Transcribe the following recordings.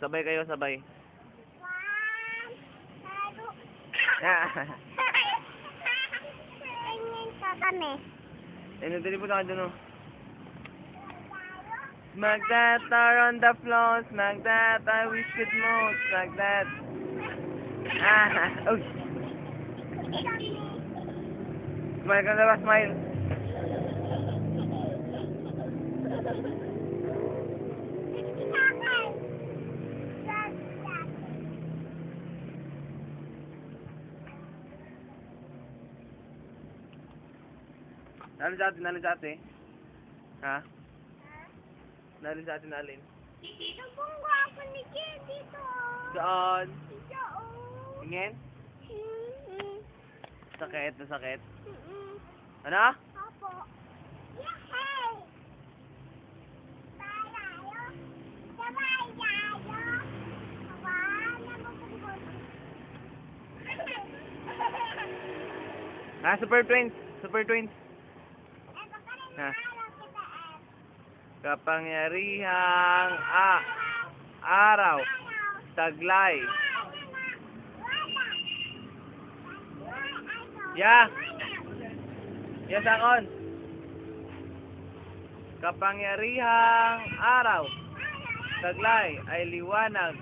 Sabay kayo, sabay. 1, 2, Tingin ka kami. Dali po tayo dun, oh. Smack that tar on the floor, smack that, I wish it more, smack that. Uy! Smile ka na ba, smile? Nalin sa ate? Ha? Nalin sa ate, nalin? Nabunggo ako ni Jen dito. Saan? Dito, oh. Tingin? Sakit, nasakit. Mm-mm. Ano? Opo. Yehey! Tayo. Sabay tayo. Wala mo pugod. Super Twins. Super Twins. Baka rin Ha? araw kita, Kapangyarihang araw. Taglay. Ya. Yes, akon. Kapangyarihang araw. Taglay ay liwanag.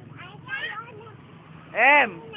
M.